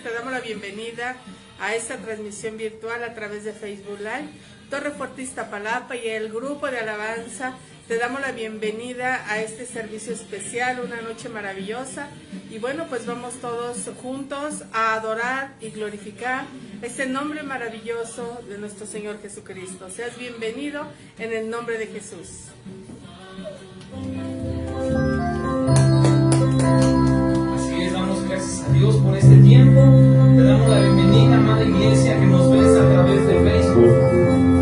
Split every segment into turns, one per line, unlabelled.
Te damos la bienvenida a esta transmisión virtual a través de Facebook Live. Torre Fuerte Iztapalapa y el grupo de alabanza, te damos la bienvenida a este servicio especial, una noche maravillosa. Y bueno, pues vamos todos juntos a adorar y glorificar este nombre maravilloso de nuestro Señor Jesucristo. Seas bienvenido en el nombre de Jesús.
Gracias a Dios por este tiempo. Te damos la bienvenida, amada iglesia que nos ves a través de Facebook.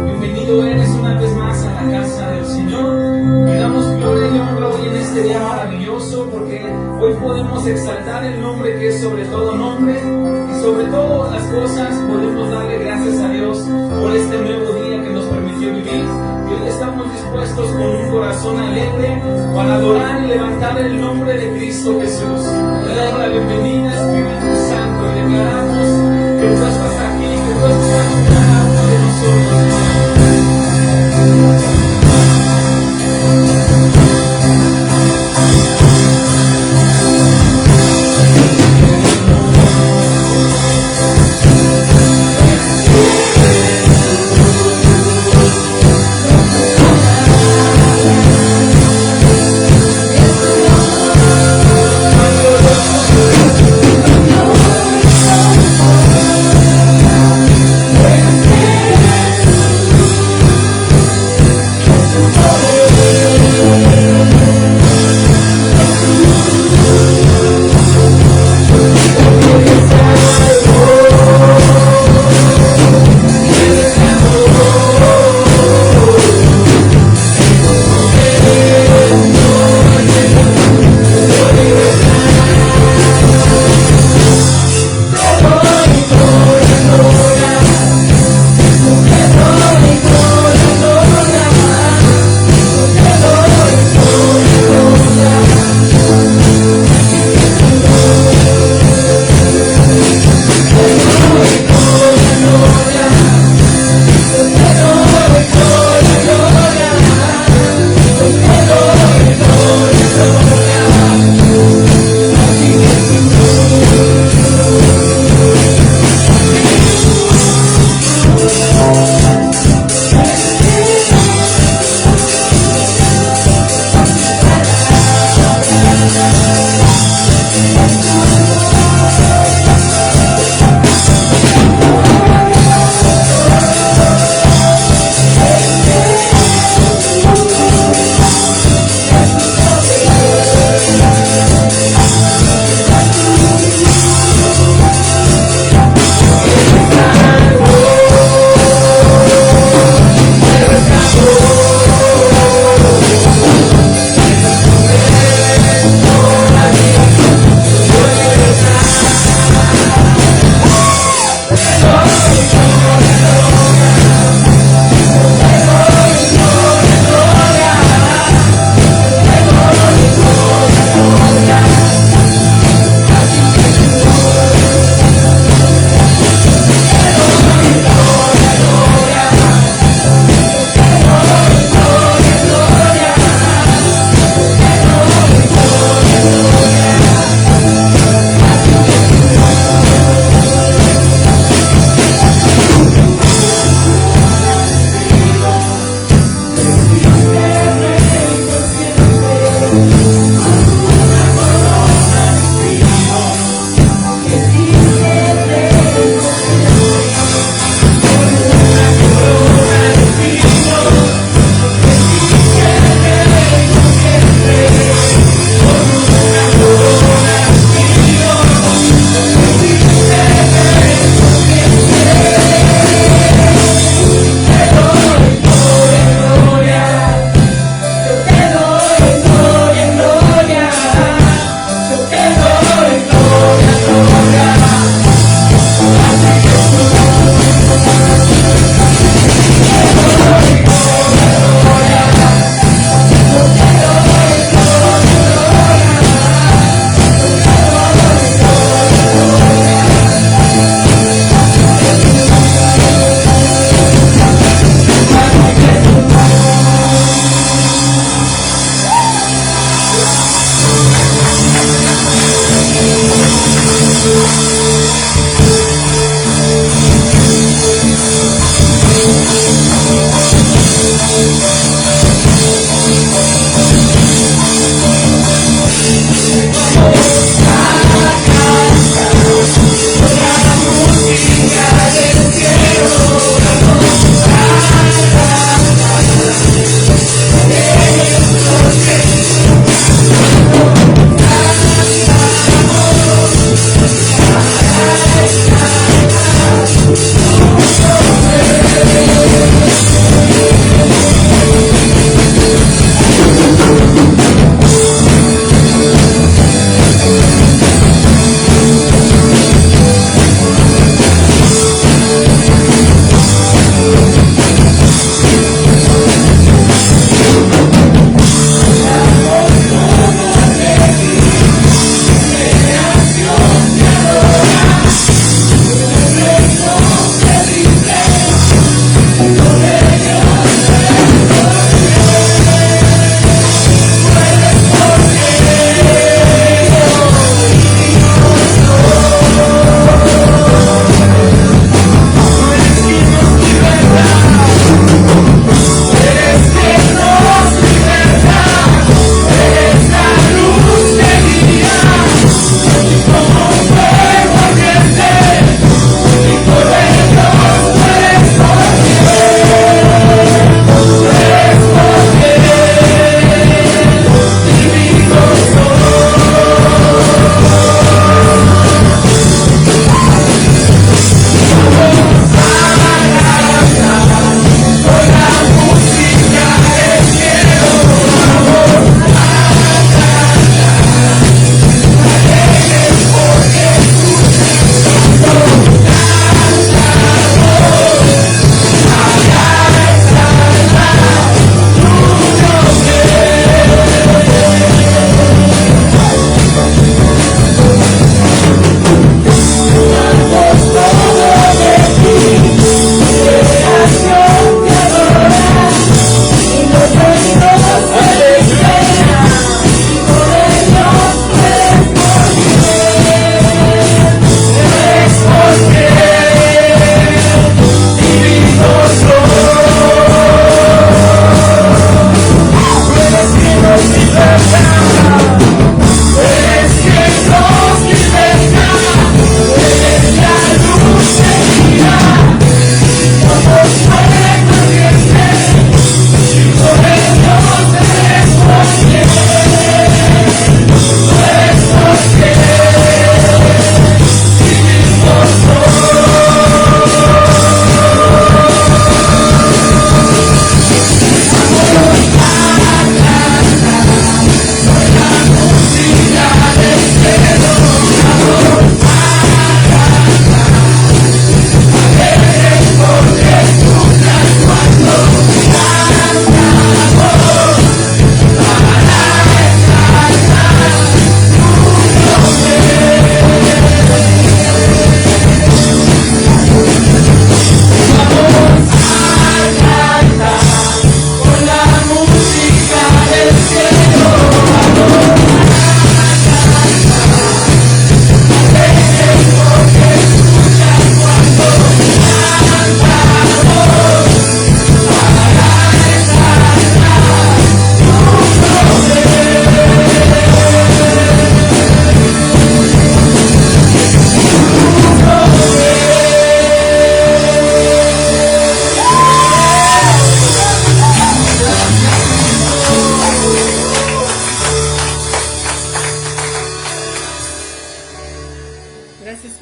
Bienvenido eres una vez más a la casa del Señor. Y damos gloria y honra hoy en este día maravilloso, porque hoy podemos exaltar el nombre que es sobre todo nombre, y sobre todas las cosas podemos darle gracias a Dios por este nuevo día que nos permitió vivir. Y hoy estamos dispuestos con un corazón alegre para adorar y levantar el nombre de Cristo Jesús. Le damos la bienvenida, Espíritu Santo, y declaramos que tú estás aquí, que tú estás en cada uno de nosotros.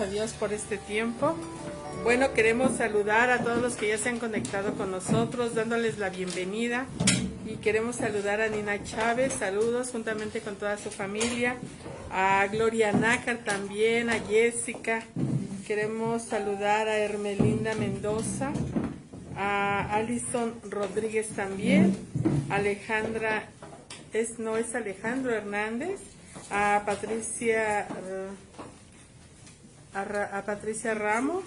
a Dios por este tiempo. Bueno, queremos saludar a todos los que ya se han conectado con nosotros, dándoles la bienvenida. Y queremos saludar a Nina Chávez, saludos juntamente con toda su familia. A Gloria Nácar también, a Jessica. Queremos saludar a Hermelinda Mendoza, a Alison Rodríguez también, Alejandra, no es Alejandro Hernández, a Patricia Ramos,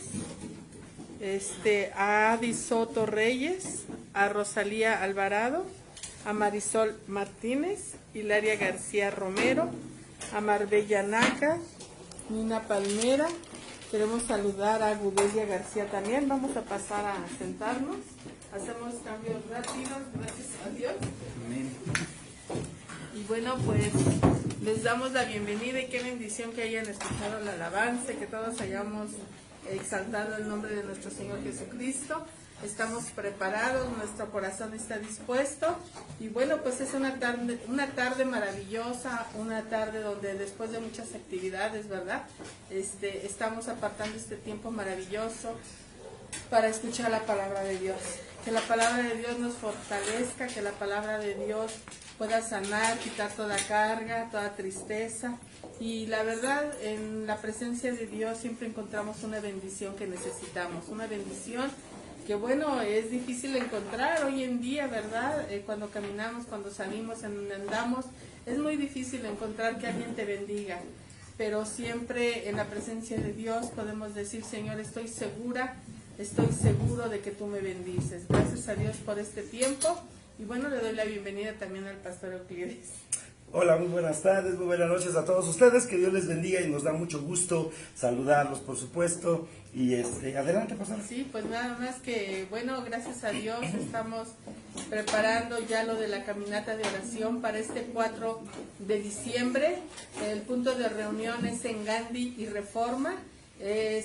a Adi Soto Reyes, a Rosalía Alvarado, a Marisol Martínez, Hilaria García Romero, a Marbella Naca, Nina Palmera. Queremos saludar a Gudelia García también. Vamos a pasar a sentarnos. Hacemos cambios rápidos, gracias a Dios.
Amén.
Y bueno, pues les damos la bienvenida y qué bendición que hayan escuchado la alabanza, que todos hayamos exaltado el nombre de nuestro Señor Jesucristo. Estamos preparados, nuestro corazón está dispuesto y bueno, pues es una tarde maravillosa, una tarde donde después de muchas actividades, ¿verdad? Estamos apartando este tiempo maravilloso para escuchar la palabra de Dios. Que la palabra de Dios nos fortalezca, que la palabra de Dios pueda sanar, quitar toda carga, toda tristeza. Y la verdad, en la presencia de Dios siempre encontramos una bendición que necesitamos, una bendición que bueno, es difícil encontrar hoy en día, ¿verdad? Cuando caminamos, cuando salimos, en donde andamos, es muy difícil encontrar que alguien te bendiga. Pero siempre en la presencia de Dios podemos decir, Señor, estoy seguro de que tú me bendices. Gracias a Dios por este tiempo. Y bueno, le doy la bienvenida también al pastor Euclides.
Hola, muy buenas tardes, muy buenas noches a todos ustedes, que Dios les bendiga y nos da mucho gusto saludarlos, por supuesto, y adelante, pastor.
Sí, pues nada más que, bueno, gracias a Dios estamos preparando ya lo de la caminata de oración para este 4 de diciembre, el punto de reunión es en Gandhi y Reforma.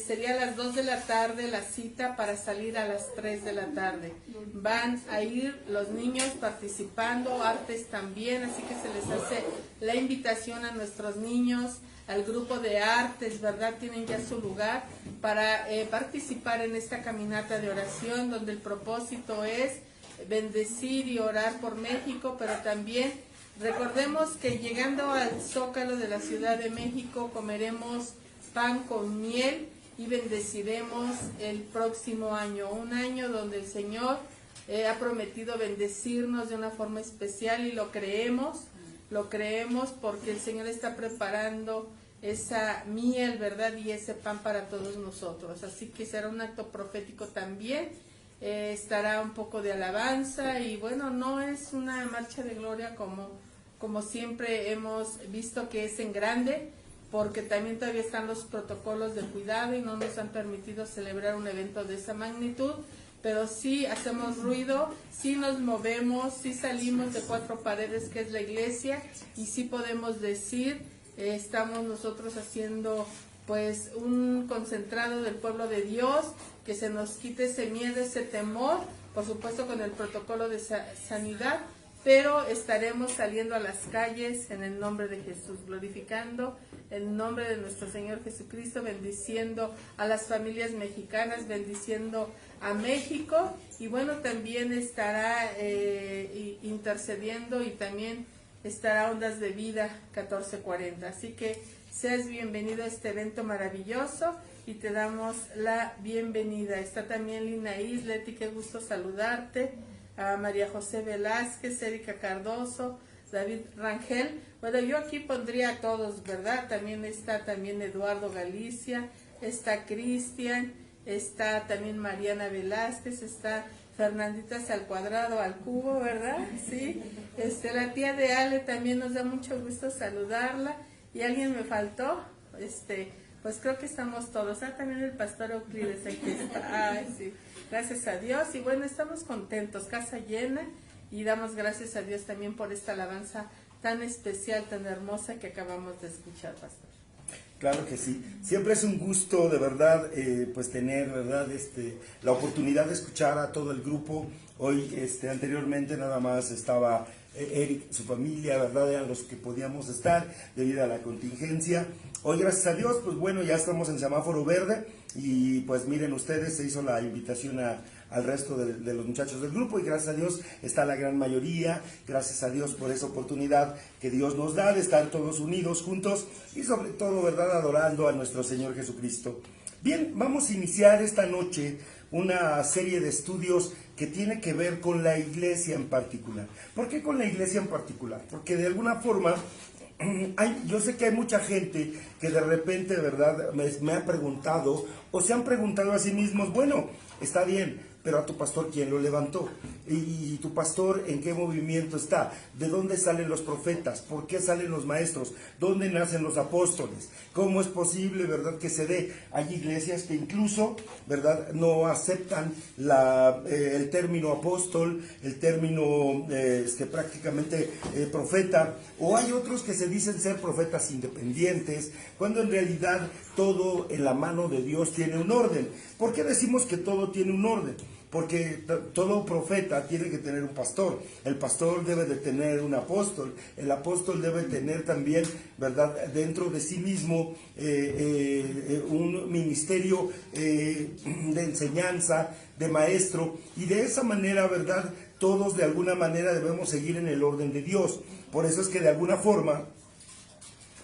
Sería a las 2 de la tarde la cita para salir a las 3 de la tarde. Van a ir los niños participando, artes también, así que se les hace la invitación a nuestros niños, al grupo de artes, ¿verdad? Tienen ya su lugar para participar en esta caminata de oración, donde el propósito es bendecir y orar por México, pero también recordemos que llegando al Zócalo de la Ciudad de México comeremos pan con miel y bendeciremos el próximo año, un año donde el Señor ha prometido bendecirnos de una forma especial y lo creemos porque el Señor está preparando esa miel, ¿verdad? Y ese pan para todos nosotros, así que será un acto profético también, estará un poco de alabanza y bueno, no es una marcha de gloria como siempre hemos visto que es en grande, porque también todavía están los protocolos de cuidado y no nos han permitido celebrar un evento de esa magnitud, pero sí hacemos ruido, sí nos movemos, sí salimos de 4 paredes que es la iglesia y sí podemos decir, estamos nosotros haciendo pues un concentrado del pueblo de Dios, que se nos quite ese miedo, ese temor, por supuesto con el protocolo de sanidad, pero estaremos saliendo a las calles en el nombre de Jesús, glorificando el nombre de nuestro Señor Jesucristo, bendiciendo a las familias mexicanas, bendiciendo a México y bueno, también estará intercediendo y también estará Ondas de Vida 1440. Así que seas bienvenido a este evento maravilloso y te damos la bienvenida. Está también Lina Isleti, qué gusto saludarte, a María José Velázquez, Erika Cardoso, David Rangel. Bueno, yo aquí pondría a todos, ¿verdad? También está Eduardo Galicia, está Cristian, está también Mariana Velázquez, está Fernandita al cuadrado, al cubo, ¿verdad? Sí. La tía de Ale también nos da mucho gusto saludarla. ¿Y alguien me faltó? Pues creo que estamos todos. También el pastor Euclides aquí está. Ay, sí. Gracias a Dios. Y bueno, estamos contentos, casa llena. Y damos gracias a Dios también por esta alabanza tan especial, tan hermosa que acabamos de escuchar, pastor.
Claro que sí. Siempre es un gusto, de verdad, pues tener, ¿verdad? La oportunidad de escuchar a todo el grupo. Hoy, anteriormente nada más estaba Eric, su familia, ¿verdad? Eran los que podíamos estar debido a la contingencia. Hoy, gracias a Dios, pues bueno, ya estamos en semáforo verde y pues miren ustedes, se hizo la invitación al resto de los muchachos del grupo y gracias a Dios está la gran mayoría, gracias a Dios por esa oportunidad que Dios nos da de estar todos unidos juntos y sobre todo, ¿verdad?, adorando a nuestro Señor Jesucristo. Bien, vamos a iniciar esta noche una serie de estudios que tiene que ver con la iglesia en particular. ¿Por qué con la iglesia en particular? Porque de alguna forma yo sé que hay mucha gente que de repente, ¿verdad?, me ha preguntado o se han preguntado a sí mismos, bueno, está bien, pero a tu pastor, ¿quién lo levantó? ¿Y tu pastor en qué movimiento está? ¿De dónde salen los profetas? ¿Por qué salen los maestros? ¿Dónde nacen los apóstoles? ¿Cómo es posible, verdad, que se dé? Hay iglesias que incluso, verdad, no aceptan el término apóstol, el término prácticamente profeta, o hay otros que se dicen ser profetas independientes, cuando en realidad todo en la mano de Dios tiene un orden. ¿Por qué decimos que todo tiene un orden? Porque todo profeta tiene que tener un pastor, el pastor debe de tener un apóstol, el apóstol debe tener también, ¿verdad?, dentro de sí mismo un ministerio de enseñanza, de maestro, y de esa manera, ¿verdad?, todos de alguna manera debemos seguir en el orden de Dios. Por eso es que de alguna forma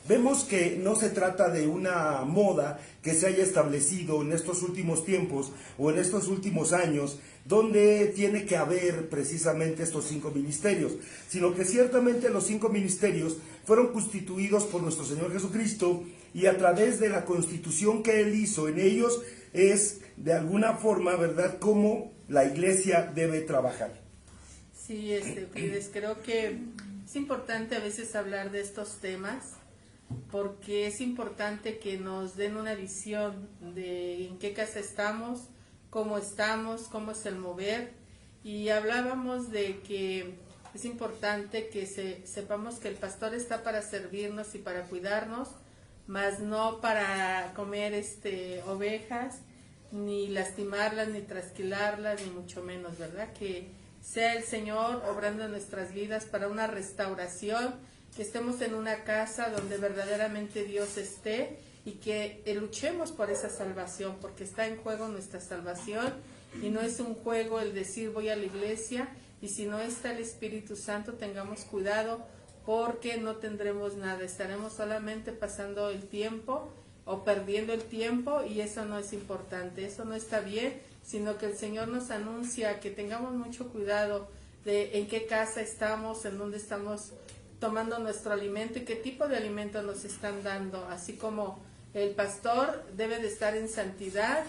vemos que no se trata de una moda que se haya establecido en estos últimos tiempos o en estos últimos años, donde tiene que haber precisamente estos 5 ministerios, sino que ciertamente los 5 ministerios fueron constituidos por nuestro Señor Jesucristo y a través de la constitución que Él hizo en ellos es de alguna forma, ¿verdad?, cómo la iglesia debe trabajar.
Sí, Euclides, creo que es importante a veces hablar de estos temas, porque es importante que nos den una visión de en qué casa estamos, cómo es el mover, y hablábamos de que es importante que sepamos que el pastor está para servirnos y para cuidarnos, mas no para comer ovejas, ni lastimarlas, ni trasquilarlas, ni mucho menos, ¿verdad? Que sea el Señor obrando en nuestras vidas para una restauración, que estemos en una casa donde verdaderamente Dios esté y que luchemos por esa salvación, porque está en juego nuestra salvación y no es un juego el decir voy a la iglesia y si no está el Espíritu Santo tengamos cuidado porque no tendremos nada, estaremos solamente pasando el tiempo o perdiendo el tiempo y eso no es importante, eso no está bien, sino que el Señor nos anuncia que tengamos mucho cuidado de en qué casa estamos, en dónde estamos tomando nuestro alimento y qué tipo de alimento nos están dando, así como el pastor debe de estar en santidad,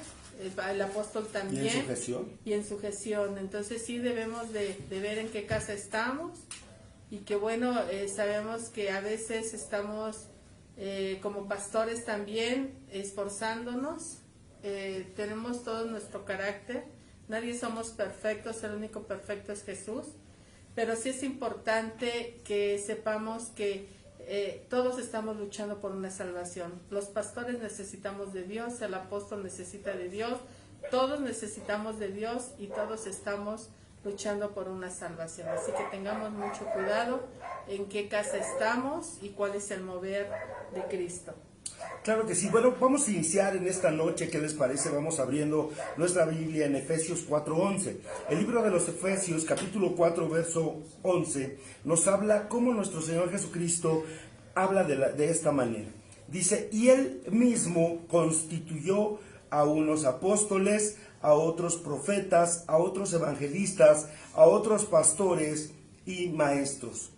el apóstol también, y en sujeción. Entonces sí debemos de ver en qué casa estamos y que bueno, sabemos que a veces estamos como pastores también esforzándonos, tenemos todo nuestro carácter, nadie somos perfectos, el único perfecto es Jesús. Pero sí es importante que sepamos que todos estamos luchando por una salvación. Los pastores necesitamos de Dios, el apóstol necesita de Dios, todos necesitamos de Dios y todos estamos luchando por una salvación. Así que tengamos mucho cuidado en qué casa estamos y cuál es el mover de Cristo.
Claro que sí. Bueno, vamos a iniciar en esta noche, ¿qué les parece? Vamos abriendo nuestra Biblia en Efesios 4:11. El libro de los Efesios, capítulo 4, verso 11, nos habla cómo nuestro Señor Jesucristo habla de esta manera. Dice, y Él mismo constituyó a unos apóstoles, a otros profetas, a otros evangelistas, a otros pastores y maestros.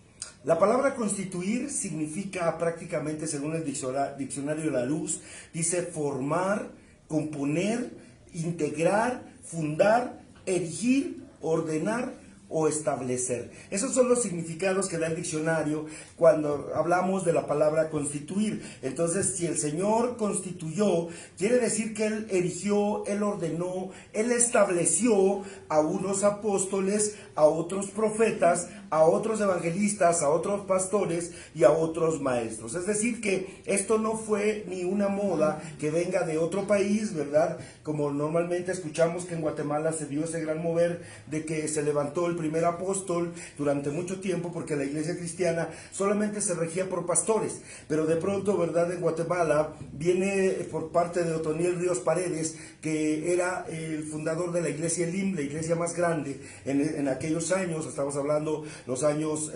La palabra constituir significa prácticamente, según el diccionario La Luz, dice formar, componer, integrar, fundar, erigir, ordenar o establecer. Esos son los significados que da el diccionario cuando hablamos de la palabra constituir. Entonces, si el Señor constituyó, quiere decir que Él erigió, Él ordenó, Él estableció a unos apóstoles, a otros profetas, a otros evangelistas, a otros pastores y a otros maestros. Es decir, que esto no fue ni una moda que venga de otro país, ¿verdad? Como normalmente escuchamos que en Guatemala se dio ese gran mover de que se levantó el primer apóstol durante mucho tiempo, porque la iglesia cristiana solamente se regía por pastores, pero de pronto, ¿verdad? En Guatemala viene por parte de Otoniel Ríos Paredes, que era el fundador de la iglesia Elim, la iglesia más grande en aquellos años. Estamos hablando los años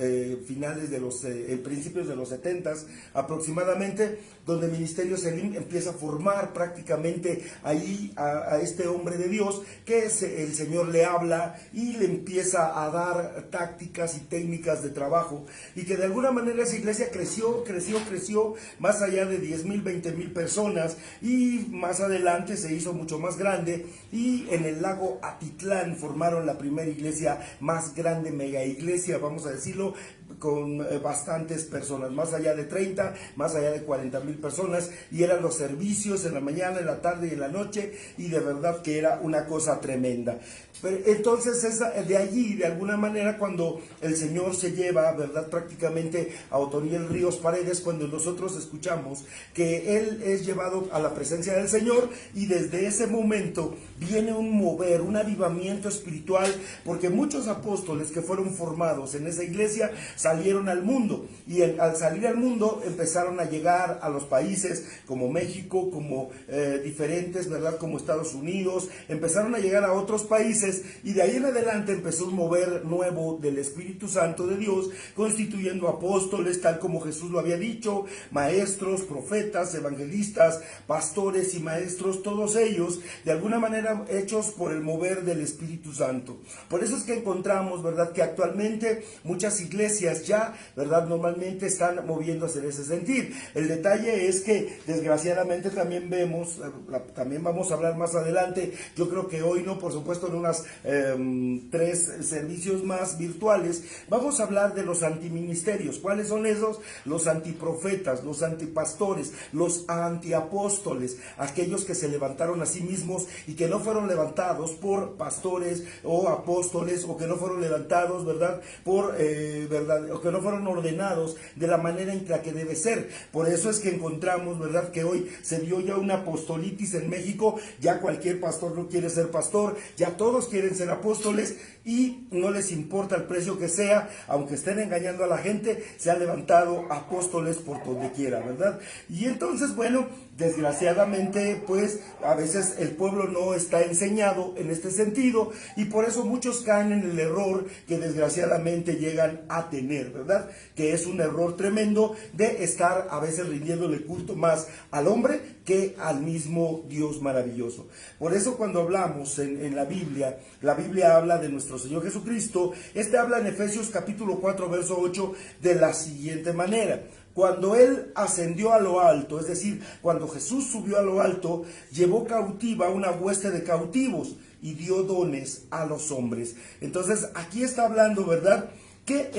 finales de los principios de los 70s aproximadamente, donde Ministerios Elim empieza a formar prácticamente ahí a este hombre de Dios, que el Señor le habla y le empieza a dar tácticas y técnicas de trabajo, y que de alguna manera esa iglesia creció más allá de 10,000, 20,000 personas, y más adelante se hizo mucho más grande, y en el lago Atitlán formaron la primera iglesia más grande, mega iglesia, vamos a decirlo, con bastantes personas, más allá de 30, más allá de 40,000 personas, y eran los servicios en la mañana, en la tarde y en la noche, y de verdad que era una cosa tremenda. Pero entonces de allí, de alguna manera, cuando el Señor se lleva, ¿verdad?, prácticamente a Otoniel Ríos Paredes, cuando nosotros escuchamos que Él es llevado a la presencia del Señor, y desde ese momento viene un mover, un avivamiento espiritual, porque muchos apóstoles que fueron formados en esa iglesia salieron al mundo, y al salir al mundo empezaron a llegar a los países como México, como diferentes, ¿verdad?, como Estados Unidos, empezaron a llegar a otros países, y de ahí en adelante empezó un mover nuevo del Espíritu Santo de Dios, constituyendo apóstoles, tal como Jesús lo había dicho, maestros, profetas, evangelistas, pastores y maestros, todos ellos de alguna manera hechos por el mover del Espíritu Santo. Por eso es que encontramos, ¿verdad?, que actualmente muchas iglesias ya, ¿verdad?, normalmente están moviéndose en ese sentido. El detalle es que desgraciadamente también vemos, también vamos a hablar más adelante, yo creo que hoy no, por supuesto en unas 3 servicios más virtuales, vamos a hablar de los antiministerios. ¿Cuáles son esos? Los antiprofetas, los antipastores, los antiapóstoles, aquellos que se levantaron a sí mismos y que no fueron levantados por pastores o apóstoles, o que no fueron levantados, ¿verdad?, por ¿verdad?, o que no fueron ordenados de la manera en la que debe ser. Por eso es que encontramos, ¿verdad?, que hoy se dio ya una apostolitis en México. Ya cualquier pastor no quiere ser pastor, ya todos quieren ser apóstoles, y no les importa el precio que sea, aunque estén engañando a la gente, se han levantado apóstoles por donde quiera, ¿verdad? Y entonces, bueno, desgraciadamente, pues a veces el pueblo no está enseñado en este sentido, y por eso muchos caen en el error que desgraciadamente llegan a tener, ¿verdad? Que es un error tremendo de estar a veces rindiéndole culto más al hombre que al mismo Dios maravilloso. Por eso cuando hablamos en la Biblia habla de nuestro Señor Jesucristo. Habla en Efesios capítulo 4, verso 8, de la siguiente manera: cuando Él ascendió a lo alto, es decir, cuando Jesús subió a lo alto, llevó cautiva una hueste de cautivos y dio dones a los hombres. Entonces aquí está hablando, ¿verdad?, que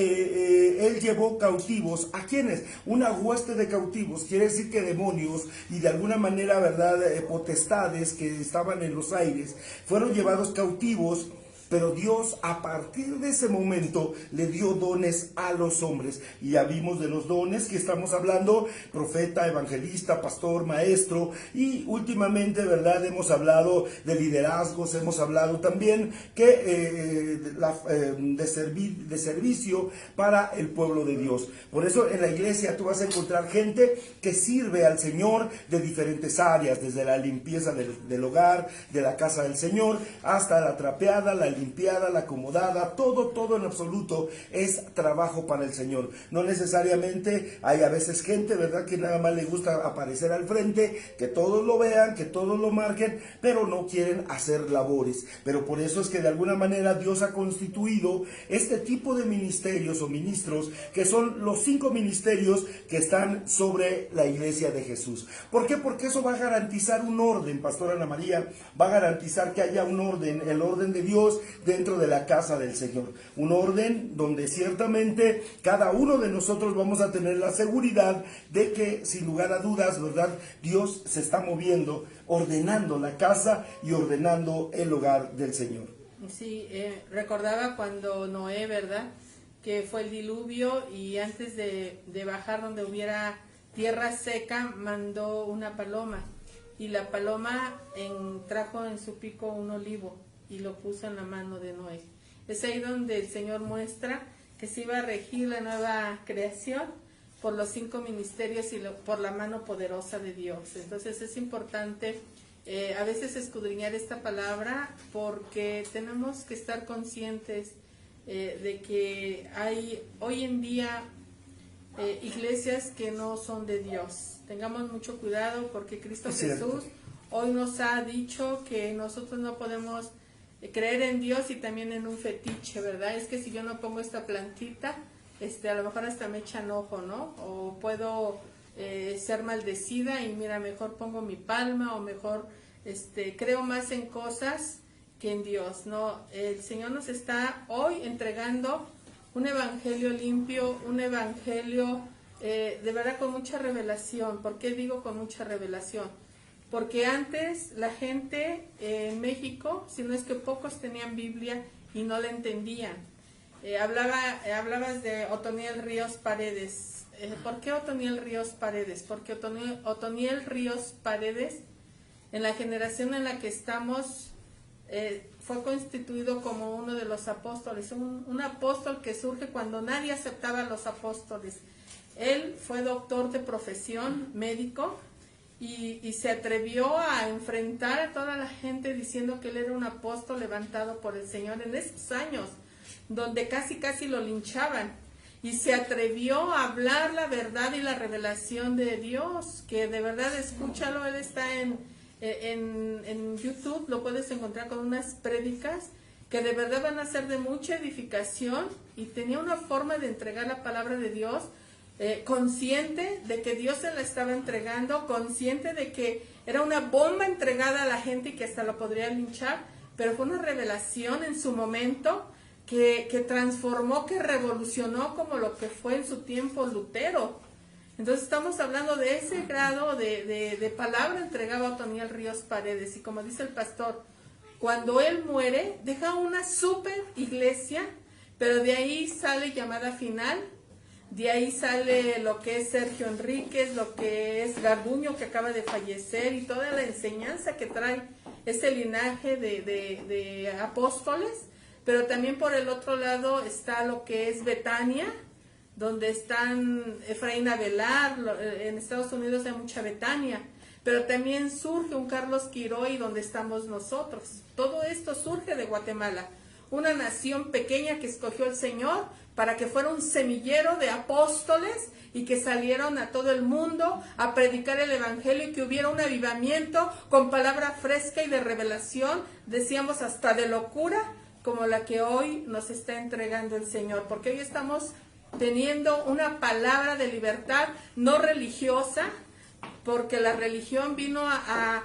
Él llevó cautivos. ¿A quiénes? Una hueste de cautivos, quiere decir que demonios y de alguna manera, ¿verdad?, potestades que estaban en los aires, fueron llevados cautivos. Pero Dios, a partir de ese momento, le dio dones a los hombres. Y ya vimos de los dones que estamos hablando: profeta, evangelista, pastor, maestro. Y últimamente, ¿verdad?, hemos hablado de liderazgos, hemos hablado también que de servicio para el pueblo de Dios. Por eso en la iglesia tú vas a encontrar gente que sirve al Señor de diferentes áreas, desde la limpieza del hogar, de la casa del Señor, hasta la trapeada, la limpiada, la acomodada, todo en absoluto es trabajo para el Señor. No necesariamente hay a veces gente, ¿verdad?, que nada más le gusta aparecer al frente, que todos lo vean, que todos lo marquen, pero no quieren hacer labores. Pero por eso es que de alguna manera Dios ha constituido este tipo de ministerios o ministros, que son los 5 ministerios que están sobre la iglesia de Jesús. ¿Por qué? Porque eso va a garantizar un orden, Pastora Ana María, va a garantizar que haya un orden, el orden de Dios dentro de la casa del Señor. Un orden donde ciertamente cada uno de nosotros vamos a tener la seguridad de que, sin lugar a dudas, ¿verdad?, Dios se está moviendo, ordenando la casa y ordenando el hogar del Señor.
Sí, recordaba cuando Noé, ¿verdad?, que fue el diluvio, y antes de bajar donde hubiera tierra seca, mandó una paloma, y la paloma trajo en su pico un olivo y lo puso en la mano de Noé. Es ahí donde el Señor muestra que se iba a regir la nueva creación por los 5 ministerios y por la mano poderosa de Dios. Entonces es importante a veces escudriñar esta palabra, porque tenemos que estar conscientes de que hay hoy en día iglesias que no son de Dios. Tengamos mucho cuidado, porque Cristo Jesús hoy nos ha dicho que nosotros no podemos creer en Dios y también en un fetiche, ¿verdad? Es que si yo no pongo esta plantita, a lo mejor hasta me echan ojo, ¿no? O puedo ser maldecida y mira, mejor pongo mi palma, o mejor creo más en cosas que en Dios, ¿no? El Señor nos está hoy entregando un evangelio limpio, un evangelio de verdad con mucha revelación. ¿Por qué digo con mucha revelación? Porque antes la gente en México, si no es que pocos tenían Biblia y no la entendían. Hablabas de Otoniel Ríos Paredes. ¿Por qué Otoniel Ríos Paredes? Porque Otoniel Ríos Paredes, en la generación en la que estamos, fue constituido como uno de los apóstoles, un apóstol que surge cuando nadie aceptaba a los apóstoles. Él fue doctor de profesión, médico, y se atrevió a enfrentar a toda la gente diciendo que él era un apóstol levantado por el Señor en esos años, donde casi lo linchaban, y se atrevió a hablar la verdad y la revelación de Dios, que de verdad, escúchalo, él está en YouTube, lo puedes encontrar con unas prédicas que de verdad van a ser de mucha edificación, y tenía una forma de entregar la palabra de Dios, consciente de que Dios se la estaba entregando, consciente de que era una bomba entregada a la gente y que hasta lo podría linchar, pero fue una revelación en su momento que transformó, que revolucionó, como lo que fue en su tiempo Lutero. Entonces estamos hablando de ese grado de palabra entregada a Otoniel Ríos Paredes, y como dice el pastor, cuando él muere deja una super iglesia, pero de ahí sale Llamada Final, de ahí sale lo que es Sergio Enríquez, lo que es Garduño, que acaba de fallecer, y toda la enseñanza que trae ese linaje de apóstoles. Pero también por el otro lado está lo que es Betania, donde están Efraín Avelar. En Estados Unidos hay mucha Betania, pero también surge un Carlos Quiroy, donde estamos nosotros. Todo esto surge de Guatemala, una nación pequeña que escogió el Señor para que fuera un semillero de apóstoles, y que salieron a todo el mundo a predicar el evangelio, y que hubiera un avivamiento con palabra fresca y de revelación, decíamos hasta de locura, como la que hoy nos está entregando el Señor, porque hoy estamos teniendo una palabra de libertad no religiosa, porque la religión vino a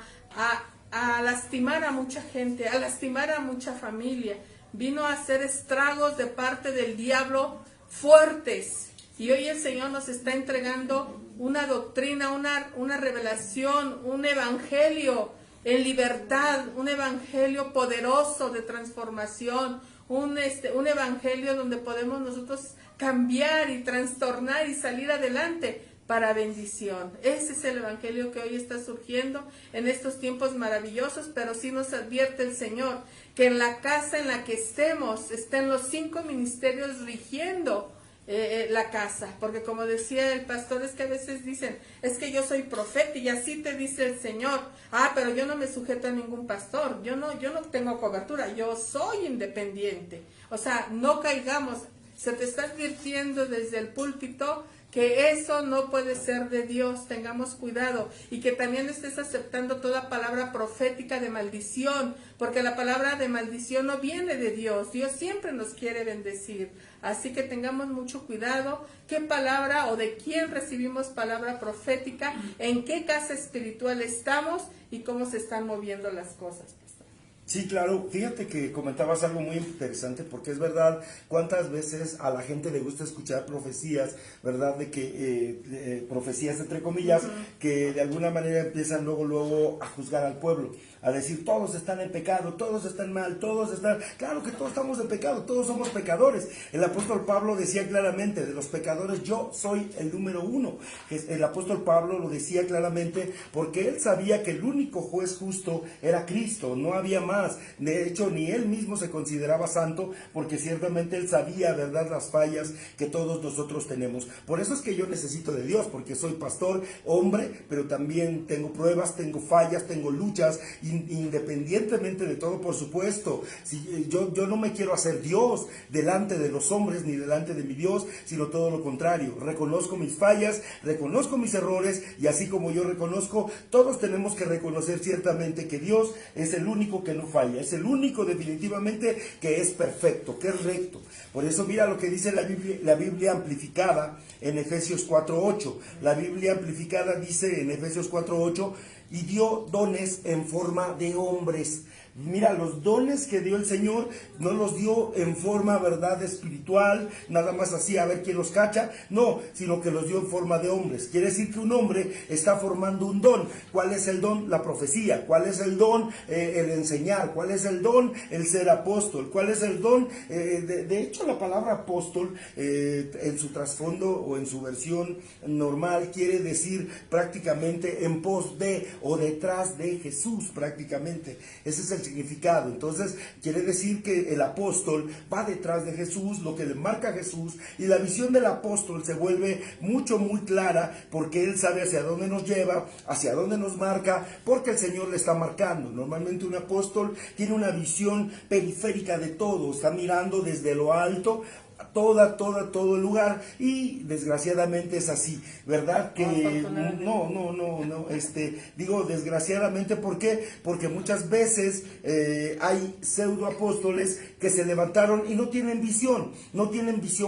lastimar a mucha gente, a lastimar a mucha familia, vino a hacer estragos de parte del diablo fuertes, y hoy el Señor nos está entregando una doctrina, una revelación, un evangelio en libertad, un evangelio poderoso de transformación, un evangelio donde podemos nosotros cambiar y trastornar y salir adelante para bendición. Ese es el evangelio que hoy está surgiendo en estos tiempos maravillosos, pero sí nos advierte el Señor que en la casa en la que estemos estén los 5 ministerios rigiendo la casa, porque como decía el pastor, es que a veces dicen, es que yo soy profeta y así te dice el Señor, pero yo no me sujeto a ningún pastor, yo no tengo cobertura, yo soy independiente. O sea, no caigamos, se te está advirtiendo desde el púlpito que eso no puede ser de Dios, tengamos cuidado, y que también estés aceptando toda palabra profética de maldición, porque la palabra de maldición no viene de Dios, Dios siempre nos quiere bendecir, así que tengamos mucho cuidado, qué palabra o de quién recibimos palabra profética, en qué casa espiritual estamos y cómo se están moviendo las cosas, pastor.
Sí, claro. Fíjate que comentabas algo muy interesante porque es verdad cuántas veces a la gente le gusta escuchar profecías, ¿verdad? De que profecías entre comillas, que de alguna manera empiezan luego a juzgar al pueblo, a decir todos están en pecado, todos están mal, todos están... Claro que todos estamos en pecado, todos somos pecadores. El apóstol Pablo decía claramente, de los pecadores yo soy el número uno. El apóstol Pablo lo decía claramente porque él sabía que el único juez justo era Cristo, no había más. De hecho, ni él mismo se consideraba santo, porque ciertamente él sabía, ¿verdad?, las fallas que todos nosotros tenemos. Por eso es que yo necesito de Dios, porque soy pastor, hombre, pero también tengo pruebas, tengo fallas, tengo luchas, independientemente de todo, por supuesto. Si, yo no me quiero hacer Dios delante de los hombres, ni delante de mi Dios, sino todo lo contrario. Reconozco mis fallas, reconozco mis errores, y así como yo reconozco, todos tenemos que reconocer ciertamente que Dios es el único que no falla, es el único definitivamente que es perfecto, que es recto. Por eso mira lo que dice la Biblia amplificada en Efesios 4:8. La Biblia amplificada dice en Efesios 4:8, y dio dones en forma de hombres. Mira, los dones que dio el Señor no los dio en forma, ¿verdad?, espiritual, nada más así a ver quién los cacha, no, sino que los dio en forma de hombres. Quiere decir que un hombre está formando un don. ¿Cuál es el don? La profecía. ¿Cuál es el don? El enseñar. ¿Cuál es el don? El ser apóstol. ¿Cuál es el don? De hecho, la palabra apóstol en su trasfondo o en su versión normal quiere decir prácticamente en pos de o detrás de Jesús, prácticamente. Ese es el significado. Entonces quiere decir que el apóstol va detrás de Jesús, lo que le marca a Jesús, y la visión del apóstol se vuelve muy clara, porque él sabe hacia dónde nos lleva, hacia dónde nos marca, porque el Señor le está marcando. Normalmente un apóstol tiene una visión periférica de todo, está mirando desde lo alto todo el lugar, y desgraciadamente es así, ¿verdad? Que digo desgraciadamente, ¿por qué? Porque muchas veces hay pseudo apóstoles que se levantaron y no tienen visión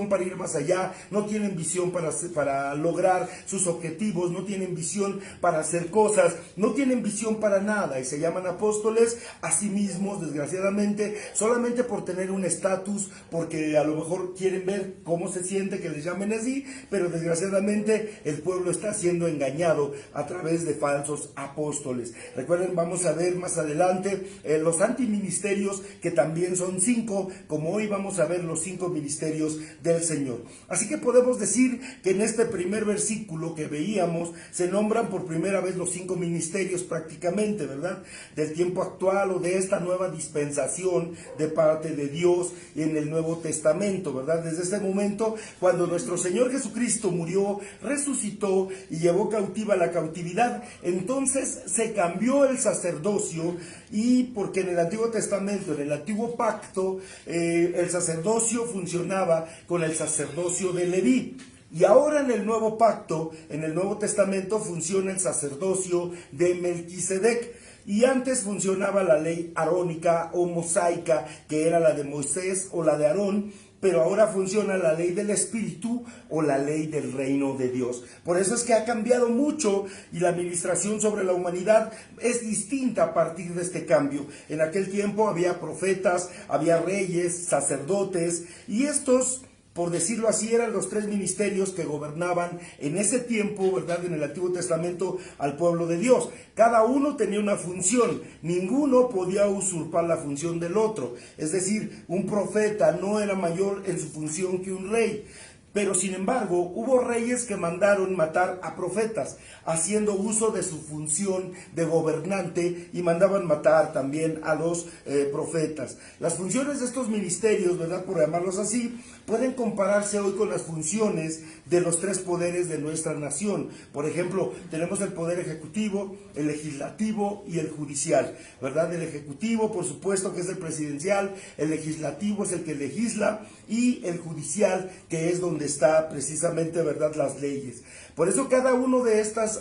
para ir más allá, no tienen visión para lograr sus objetivos, no tienen visión para hacer cosas, no tienen visión para nada, y se llaman apóstoles a sí mismos, desgraciadamente, solamente por tener un estatus, porque a lo mejor quieren ver cómo se siente que les llamen así, pero desgraciadamente el pueblo está siendo engañado a través de falsos apóstoles. Recuerden, vamos a ver más adelante los antiministerios, que también son 5, como hoy vamos a ver los 5 ministerios del Señor. Así que podemos decir que en este primer versículo que veíamos se nombran por primera vez los 5 ministerios prácticamente, ¿verdad?, del tiempo actual o de esta nueva dispensación de parte de Dios en el Nuevo Testamento, ¿verdad? Desde este momento, cuando nuestro Señor Jesucristo murió, resucitó y llevó cautiva la cautividad, entonces se cambió el sacerdocio, y porque en el Antiguo Testamento, en el Antiguo Pacto, el sacerdocio funcionaba con el sacerdocio de Leví. Y ahora en el Nuevo Pacto, en el Nuevo Testamento, funciona el sacerdocio de Melquisedec. Y antes funcionaba la ley arónica o mosaica, que era la de Moisés o la de Aarón, pero ahora funciona la ley del Espíritu o la ley del reino de Dios. Por eso es que ha cambiado mucho, y la administración sobre la humanidad es distinta a partir de este cambio. En aquel tiempo había profetas, había reyes, sacerdotes, y estos, por decirlo así, eran los 3 ministerios que gobernaban en ese tiempo, ¿verdad?, en el Antiguo Testamento al pueblo de Dios. Cada uno tenía una función, ninguno podía usurpar la función del otro. Es decir, un profeta no era mayor en su función que un rey. Pero sin embargo, hubo reyes que mandaron matar a profetas, haciendo uso de su función de gobernante, y mandaban matar también a los profetas. Las funciones de estos ministerios, ¿verdad?, por llamarlos así, pueden compararse hoy con las funciones de los 3 poderes de nuestra nación. Por ejemplo, tenemos el poder ejecutivo, el legislativo y el judicial, ¿verdad? El ejecutivo, por supuesto, que es el presidencial; el legislativo es el que legisla, y el judicial, que es donde está precisamente, ¿verdad?, las leyes. Por eso cada uno de estos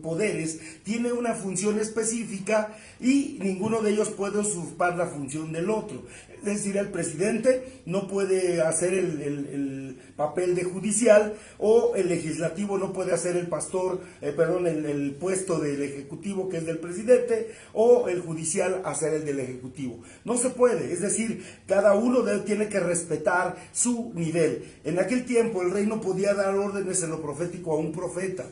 poderes tiene una función específica, y ninguno de ellos puede usurpar la función del otro. Es decir, el presidente no puede hacer papel de judicial, o el legislativo no puede hacer el puesto del ejecutivo, que es del presidente, o el judicial hacer el del ejecutivo. No se puede, es decir, cada uno de ellos tiene que respetar su nivel. En aquel tiempo el rey no podía dar órdenes en lo profético a un profeta.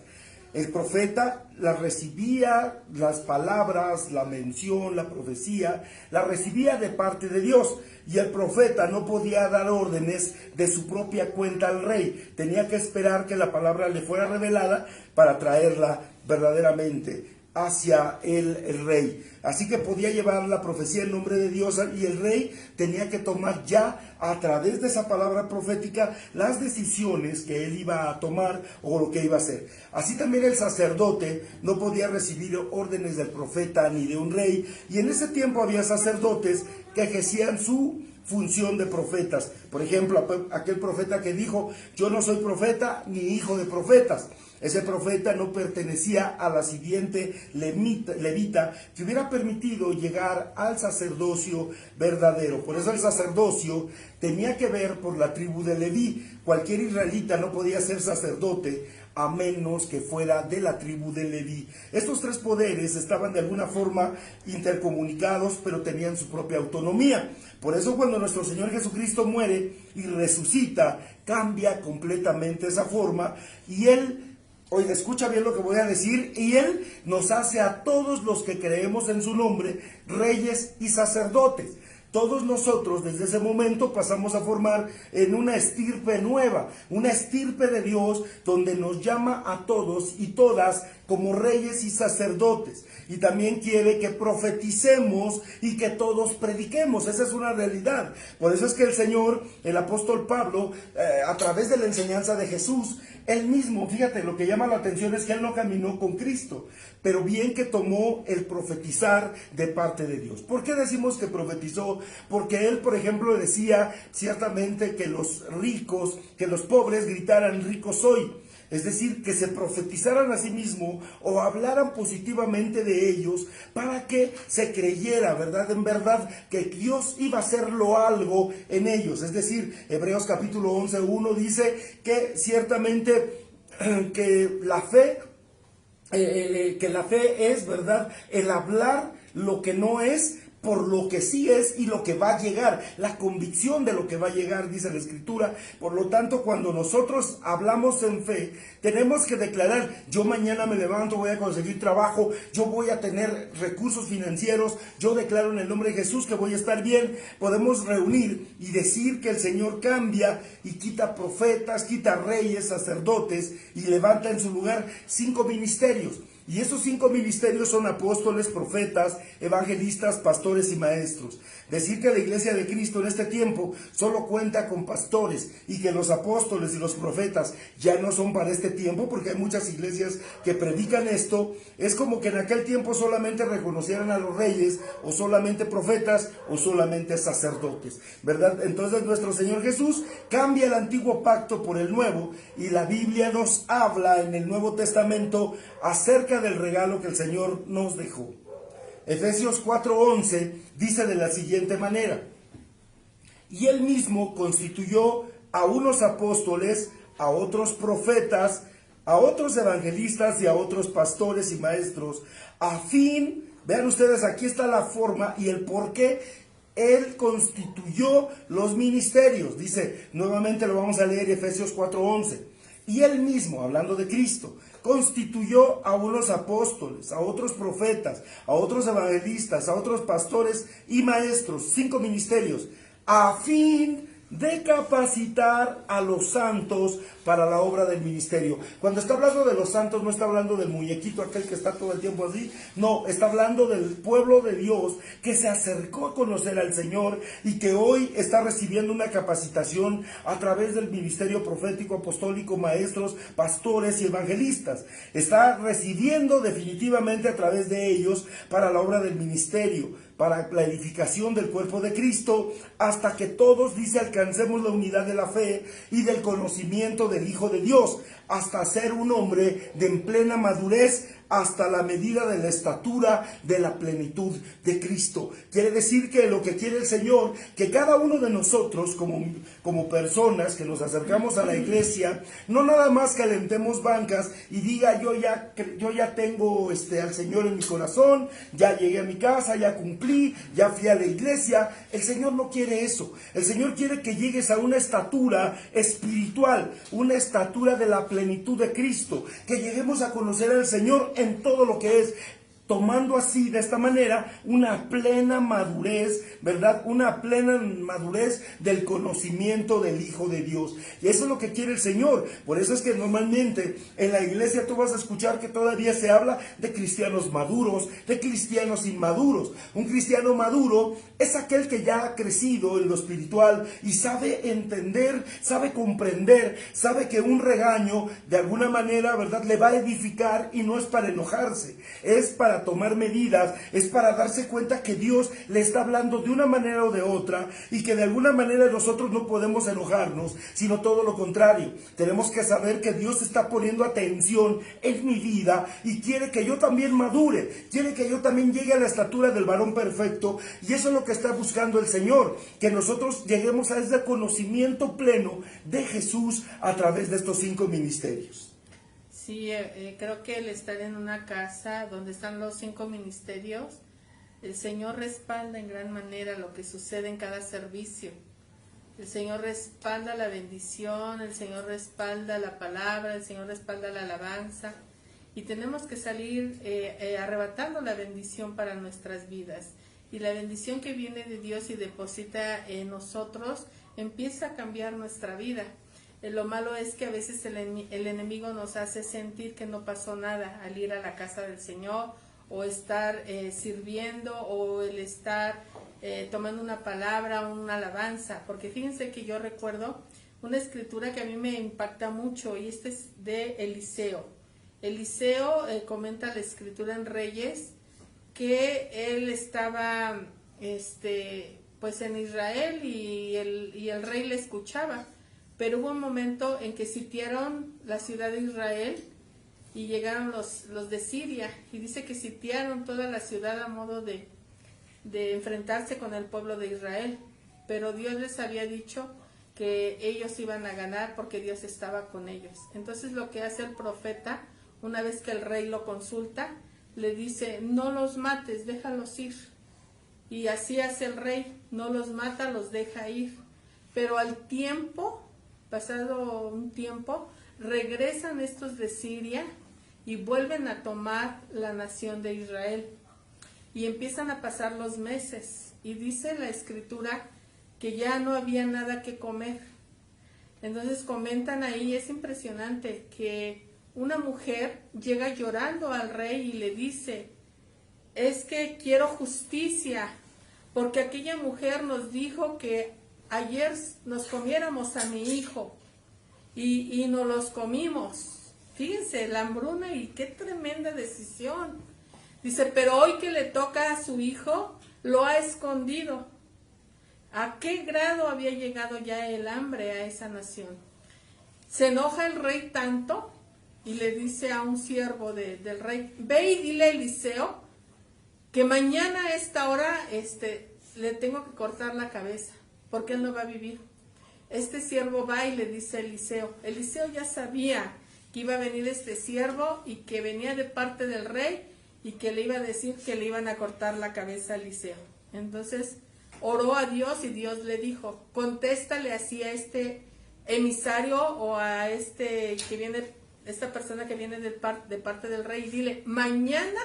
El profeta las recibía, las palabras, la mención, la profecía, la recibía de parte de Dios. Y el profeta no podía dar órdenes de su propia cuenta al rey. Tenía que esperar que la palabra le fuera revelada para traerla verdaderamente hacia el rey. Así que podía llevar la profecía en nombre de Dios, y el rey tenía que tomar ya a través de esa palabra profética las decisiones que él iba a tomar o lo que iba a hacer. Así también el sacerdote no podía recibir órdenes del profeta ni de un rey, y en ese tiempo había sacerdotes que ejercían su función de profetas. Por ejemplo, aquel profeta que dijo: yo no soy profeta ni hijo de profetas. Ese profeta no pertenecía a la siguiente levita que hubiera permitido llegar al sacerdocio verdadero. Por eso el sacerdocio tenía que ver por la tribu de Leví. Cualquier israelita no podía ser sacerdote a menos que fuera de la tribu de Leví. Estos tres poderes estaban de alguna forma intercomunicados, pero tenían su propia autonomía. Por eso cuando nuestro Señor Jesucristo muere y resucita, cambia completamente esa forma, y Él, oiga, escucha bien lo que voy a decir, y Él nos hace a todos los que creemos en su nombre reyes y sacerdotes. Todos nosotros desde ese momento pasamos a formar en una estirpe nueva, una estirpe de Dios, donde nos llama a todos y todas como reyes y sacerdotes. Y también quiere que profeticemos y que todos prediquemos. Esa es una realidad. Por eso es que el Señor, el apóstol Pablo, a través de la enseñanza de Jesús, él mismo, fíjate, lo que llama la atención es que él no caminó con Cristo, pero bien que tomó el profetizar de parte de Dios. ¿Por qué decimos que profetizó? Porque él, por ejemplo, decía ciertamente que los ricos, que los pobres gritaran: rico soy. Es decir, que se profetizaran a sí mismo o hablaran positivamente de ellos para que se creyera, ¿verdad? En verdad, que Dios iba a hacerlo algo en ellos. Es decir, Hebreos capítulo 11:1 dice que ciertamente que la fe es, ¿verdad?, el hablar lo que no es por lo que sí es y lo que va a llegar, la convicción de lo que va a llegar, dice la Escritura. Por lo tanto, cuando nosotros hablamos en fe, tenemos que declarar: yo mañana me levanto, voy a conseguir trabajo, yo voy a tener recursos financieros, yo declaro en el nombre de Jesús que voy a estar bien. Podemos reunir y decir que el Señor cambia y quita profetas, quita reyes, sacerdotes, y levanta en su lugar 5 ministerios. Y esos 5 ministerios son apóstoles, profetas, evangelistas, pastores y maestros. Decir que la iglesia de Cristo en este tiempo solo cuenta con pastores y que los apóstoles y los profetas ya no son para este tiempo, porque hay muchas iglesias que predican esto, es como que en aquel tiempo solamente reconocieran a los reyes, o solamente profetas, o solamente sacerdotes, ¿verdad? Entonces nuestro Señor Jesús cambia el antiguo pacto por el nuevo, y la Biblia nos habla en el Nuevo Testamento acerca del regalo que el Señor nos dejó. Efesios 4:11 dice de la siguiente manera: y él mismo constituyó a unos apóstoles, a otros profetas, a otros evangelistas y a otros pastores y maestros, a fin, vean ustedes, aquí está la forma y el por qué él constituyó los ministerios. Dice, nuevamente lo vamos a leer, Efesios 4:11. Y él mismo, hablando de Cristo, constituyó a unos apóstoles, a otros profetas, a otros evangelistas, a otros pastores y maestros, 5 ministerios, a fin de capacitar a los santos para la obra del ministerio. Cuando está hablando de los santos, no está hablando del muñequito aquel que está todo el tiempo así, no, está hablando del pueblo de Dios que se acercó a conocer al Señor y que hoy está recibiendo una capacitación a través del ministerio profético, apostólico, maestros, pastores y evangelistas. Está recibiendo definitivamente a través de ellos para la obra del ministerio, para la edificación del cuerpo de Cristo, hasta que todos, dice, alcancemos la unidad de la fe y del conocimiento del Hijo de Dios, hasta ser un hombre de en plena madurez, hasta la medida de la estatura de la plenitud de Cristo. Quiere decir que lo que quiere el Señor, que cada uno de nosotros como personas que nos acercamos a la iglesia, no nada más calentemos bancas y diga yo ya tengo al Señor en mi corazón, ya llegué a mi casa, ya cumplí, ya fui a la iglesia. El Señor no quiere eso. El Señor quiere que llegues a una estatura espiritual, una estatura de la plenitud de Cristo, que lleguemos a conocer al Señor en todo lo que es, tomando así, de esta manera, una plena madurez, ¿verdad? Una plena madurez del conocimiento del Hijo de Dios. Y eso es lo que quiere el Señor. Por eso es que normalmente en la iglesia tú vas a escuchar que todavía se habla de cristianos maduros, de cristianos inmaduros. Un cristiano maduro es aquel que ya ha crecido en lo espiritual y sabe entender, sabe comprender, sabe que un regaño de alguna manera, ¿verdad?, le va a edificar, y no es para enojarse, es para tomar medidas, es para darse cuenta que Dios le está hablando de una manera o de otra, y que de alguna manera nosotros no podemos enojarnos, sino todo lo contrario. Tenemos que saber que Dios está poniendo atención en mi vida y quiere que yo también madure, quiere que yo también llegue a la estatura del varón perfecto, y eso es lo que está buscando el Señor, que nosotros lleguemos a ese conocimiento pleno de Jesús a través de estos 5 ministerios.
Sí, creo que el estar en una casa donde están los 5 ministerios, el Señor respalda en gran manera lo que sucede en cada servicio. El Señor respalda la bendición, el Señor respalda la palabra, el Señor respalda la alabanza, y tenemos que salir arrebatando la bendición para nuestras vidas. Y la bendición que viene de Dios y deposita en nosotros empieza a cambiar nuestra vida. Lo malo es que a veces el enemigo nos hace sentir que no pasó nada al ir a la casa del Señor, o estar sirviendo, o el estar tomando una palabra, una alabanza. Porque fíjense que yo recuerdo una escritura que a mí me impacta mucho, y este es de Eliseo. Eliseo comenta la escritura en Reyes que él estaba pues en Israel y el rey le escuchaba. Pero hubo un momento en que sitiaron la ciudad de Israel y llegaron los de Siria, y dice que sitiaron toda la ciudad a modo de enfrentarse con el pueblo de Israel. Pero Dios les había dicho que ellos iban a ganar porque Dios estaba con ellos. Entonces lo que hace el profeta, una vez que el rey lo consulta, le dice: no los mates, déjalos ir. Y así hace el rey, no los mata, los deja ir. Pero al tiempo, pasado un tiempo, regresan estos de Siria y vuelven a tomar la nación de Israel. Y empiezan a pasar los meses, y dice la escritura que ya no había nada que comer. Entonces comentan ahí, es impresionante, que una mujer llega llorando al rey y le dice: es que quiero justicia, porque aquella mujer nos dijo que ayer nos comiéramos a mi hijo, y nos los comimos. Fíjense, la hambruna, y qué tremenda decisión. Dice: pero hoy que le toca a su hijo, lo ha escondido. ¿A qué grado había llegado ya el hambre a esa nación? Se enoja el rey tanto, y le dice a un siervo del rey: ve y dile a Eliseo que mañana a esta hora le tengo que cortar la cabeza, porque él no va a vivir. Este siervo va y le dice a Eliseo. Eliseo ya sabía que iba a venir este siervo y que venía de parte del rey, y que le iba a decir que le iban a cortar la cabeza a Eliseo. Entonces oró a Dios, y Dios le dijo: contéstale así a este emisario, o a esta persona que viene de parte del rey, y dile: mañana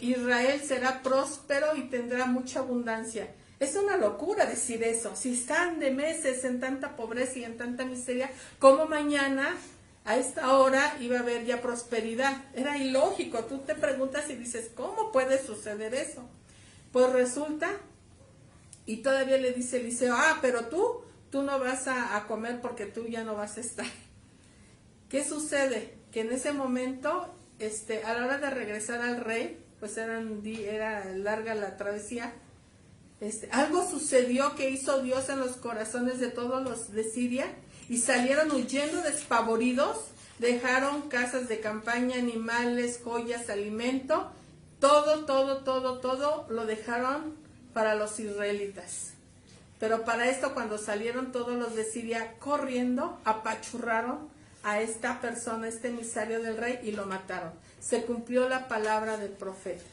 Israel será próspero y tendrá mucha abundancia. Es una locura decir eso. Si están de meses en tanta pobreza y en tanta miseria, ¿cómo mañana a esta hora iba a haber ya prosperidad? Era ilógico. Tú te preguntas y dices: ¿cómo puede suceder eso? Pues resulta, y todavía le dice Eliseo: pero tú no vas a comer, porque tú ya no vas a estar. ¿Qué sucede? Que en ese momento, a la hora de regresar al rey, pues era larga la travesía, algo sucedió que hizo Dios en los corazones de todos los de Siria, y salieron huyendo despavoridos dejaron casas de campaña, animales, joyas, alimento, todo lo dejaron para los israelitas. Pero para esto, cuando salieron todos los de Siria corriendo, apachurraron a esta persona, este emisario del rey, y lo mataron. Se cumplió la palabra del profeta.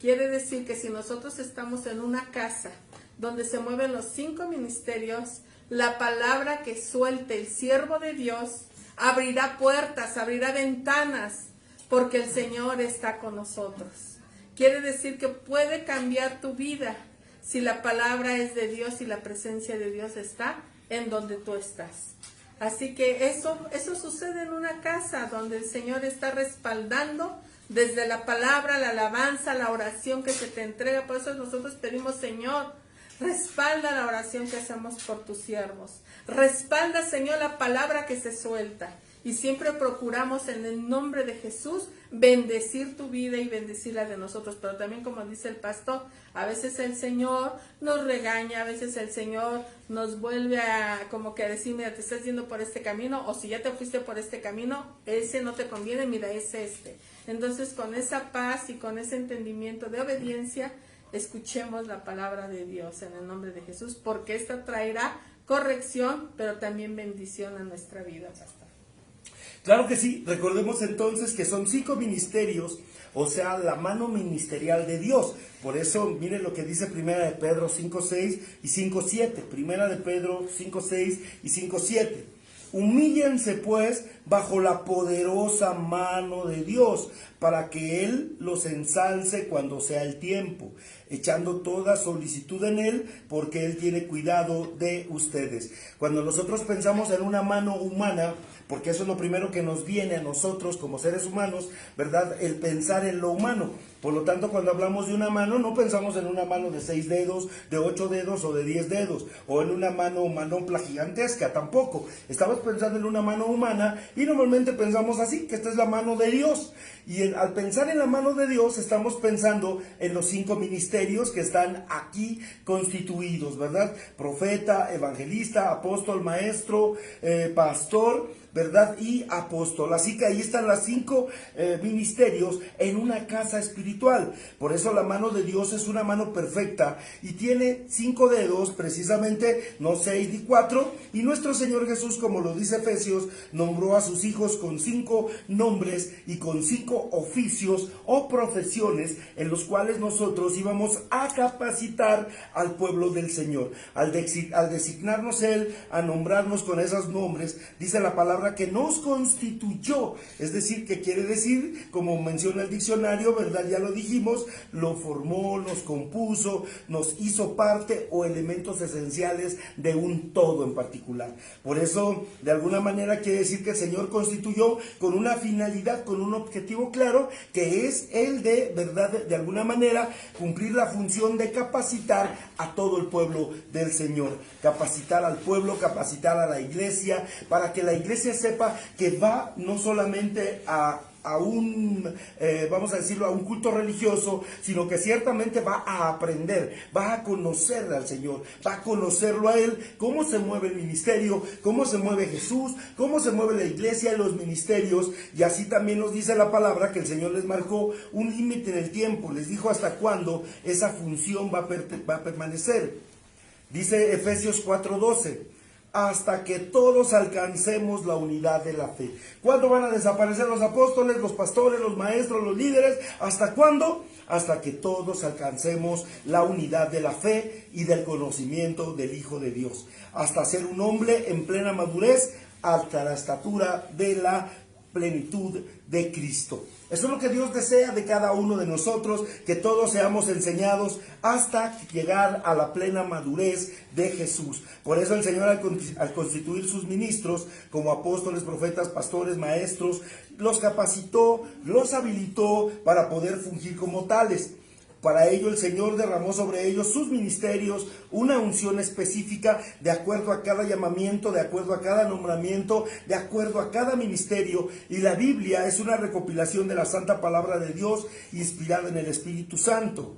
Quiere decir que si nosotros estamos en una casa donde se mueven los 5 ministerios, la palabra que suelte el siervo de Dios abrirá puertas, abrirá ventanas, porque el Señor está con nosotros. Quiere decir que puede cambiar tu vida si la palabra es de Dios y la presencia de Dios está en donde tú estás. Así que eso sucede en una casa donde el Señor está respaldando desde la palabra, la alabanza, la oración que se te entrega. Por eso nosotros pedimos, Señor, respalda la oración que hacemos por tus siervos. Respalda, Señor, la palabra que se suelta. Y siempre procuramos en el nombre de Jesús bendecir tu vida y bendecir la de nosotros. Pero también, como dice el pastor, a veces el Señor nos regaña, a veces el Señor nos vuelve a como que a decir, mira, te estás yendo por este camino, o si ya te fuiste por este camino, ese no te conviene, mira, es este. Entonces, con esa paz y con ese entendimiento de obediencia, escuchemos la palabra de Dios en el nombre de Jesús, porque esta traerá corrección, pero también bendición a nuestra vida, pastor.
Claro que sí, recordemos entonces que son 5 ministerios, o sea, la mano ministerial de Dios. Por eso, miren lo que dice Primera de Pedro 5:6 y 5:7. Primera de Pedro 5:6 y 5:7. Humíllense pues bajo la poderosa mano de Dios, para que Él los ensalce cuando sea el tiempo, echando toda solicitud en Él, porque Él tiene cuidado de ustedes. Cuando nosotros pensamos en una mano humana, porque eso es lo primero que nos viene a nosotros como seres humanos, ¿verdad? El pensar en lo humano. Por lo tanto, cuando hablamos de una mano, no pensamos en una mano de 6 dedos, de 8 dedos o de 10 dedos, o en una manopla gigantesca, tampoco. Estamos pensando en una mano humana y normalmente pensamos así, que esta es la mano de Dios. Y al pensar en la mano de Dios, estamos pensando en los 5 ministerios que están aquí constituidos, ¿verdad? Profeta, evangelista, apóstol, maestro, pastor, ¿verdad? Y apóstol. Así que ahí están las 5 ministerios en una casa espiritual. Por eso la mano de Dios es una mano perfecta y tiene 5 dedos, precisamente, no 6 ni 4. Y nuestro Señor Jesús, como lo dice Efesios, nombró a sus hijos con 5 nombres y con 5 oficios o profesiones en los cuales nosotros íbamos a capacitar al pueblo del Señor. Al designarnos Él, a nombrarnos con esos nombres, dice la palabra que nos constituyó, es decir, que quiere decir, como menciona el diccionario, ¿verdad? Ya lo dijimos, lo formó, nos compuso, nos hizo parte o elementos esenciales de un todo en particular. Por eso, de alguna manera quiere decir que el Señor constituyó con una finalidad, con un objetivo claro, que es el de, ¿verdad? De alguna manera, cumplir la función de capacitar a todo el pueblo del Señor, capacitar al pueblo, capacitar a la iglesia, para que la iglesia sepa que va no solamente a un, vamos a decirlo, a un culto religioso, sino que ciertamente va a aprender, va a conocer al Señor, va a conocerlo a Él, cómo se mueve el ministerio, cómo se mueve Jesús, cómo se mueve la iglesia y los ministerios. Y así también nos dice la palabra que el Señor les marcó un límite en el tiempo, les dijo hasta cuándo esa función va a permanecer. Dice Efesios 4:12. Hasta que todos alcancemos la unidad de la fe. ¿Cuándo van a desaparecer los apóstoles, los pastores, los maestros, los líderes? ¿Hasta cuándo? Hasta que todos alcancemos la unidad de la fe y del conocimiento del Hijo de Dios. Hasta ser un hombre en plena madurez, hasta la estatura de la plenitud de Cristo. Eso es lo que Dios desea de cada uno de nosotros, que todos seamos enseñados hasta llegar a la plena madurez de Jesús. Por eso el Señor, al constituir sus ministros como apóstoles, profetas, pastores, maestros, los capacitó, los habilitó para poder fungir como tales. Para ello el Señor derramó sobre ellos sus ministerios, una unción específica de acuerdo a cada llamamiento, de acuerdo a cada nombramiento, de acuerdo a cada ministerio. Y la Biblia es una recopilación de la santa palabra de Dios inspirada en el Espíritu Santo.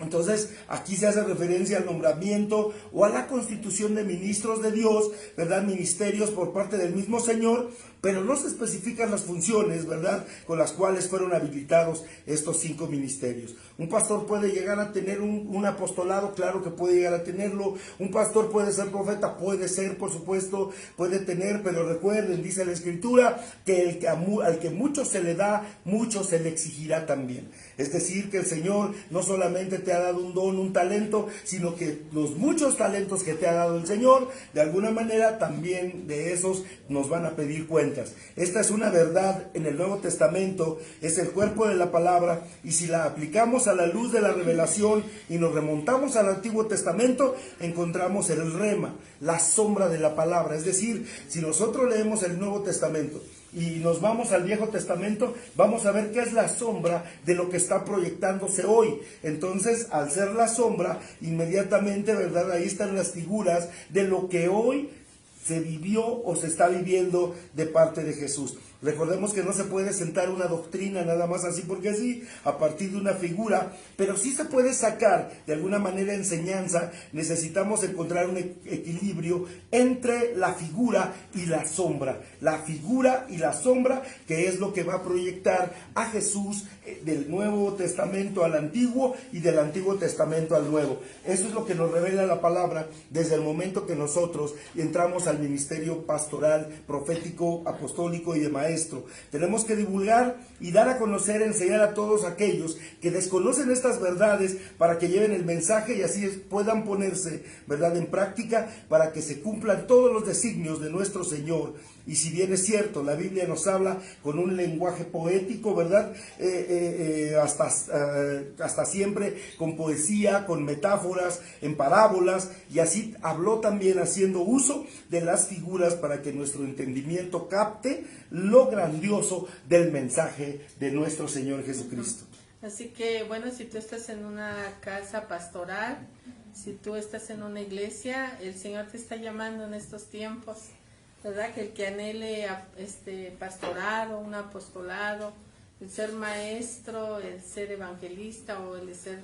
Entonces, aquí se hace referencia al nombramiento o a la constitución de ministros de Dios, ¿verdad? Ministerios por parte del mismo Señor, pero no se especifican las funciones, ¿verdad?, con las cuales fueron habilitados estos 5 ministerios. Un pastor puede llegar a tener un apostolado, claro que puede llegar a tenerlo. Un pastor puede ser profeta, puede ser, por supuesto, puede tener, pero recuerden, dice la Escritura, que al que mucho se le da, mucho se le exigirá también. Es decir, que el Señor no solamente te ha dado un don, un talento, sino que los muchos talentos que te ha dado el Señor, de alguna manera también de esos nos van a pedir cuentas. Esta es una verdad en el Nuevo Testamento, es el cuerpo de la palabra, y si la aplicamos a la luz de la revelación y nos remontamos al Antiguo Testamento, encontramos el rema, la sombra de la palabra. Es decir, si nosotros leemos el Nuevo Testamento y nos vamos al Viejo Testamento, vamos a ver qué es la sombra de lo que está proyectándose hoy. Entonces, al ser la sombra, inmediatamente, ¿verdad?, ahí están las figuras de lo que hoy se vivió o se está viviendo de parte de Jesús. Recordemos que no se puede sentar una doctrina nada más así porque sí, a partir de una figura, pero sí se puede sacar de alguna manera enseñanza. Necesitamos encontrar un equilibrio entre la figura y la sombra. La figura y la sombra, que es lo que va a proyectar a Jesús del Nuevo Testamento al Antiguo y del Antiguo Testamento al Nuevo. Eso es lo que nos revela la palabra desde el momento que nosotros entramos al ministerio pastoral, profético, apostólico y de maestro. Tenemos que divulgar y dar a conocer, enseñar a todos aquellos que desconocen estas verdades para que lleven el mensaje y así puedan ponerse, ¿verdad?, en práctica, para que se cumplan todos los designios de nuestro Señor. Y si bien es cierto, la Biblia nos habla con un lenguaje poético, ¿verdad?, hasta siempre con poesía, con metáforas, en parábolas, y así habló también haciendo uso de las figuras para que nuestro entendimiento capte lo grandioso del mensaje de nuestro Señor Jesucristo.
Así que, bueno, si tú estás en una casa pastoral, si tú estás en una iglesia, el Señor te está llamando en estos tiempos, ¿verdad? Que el que anhele pastorado, un apostolado, el ser maestro, el ser evangelista o el ser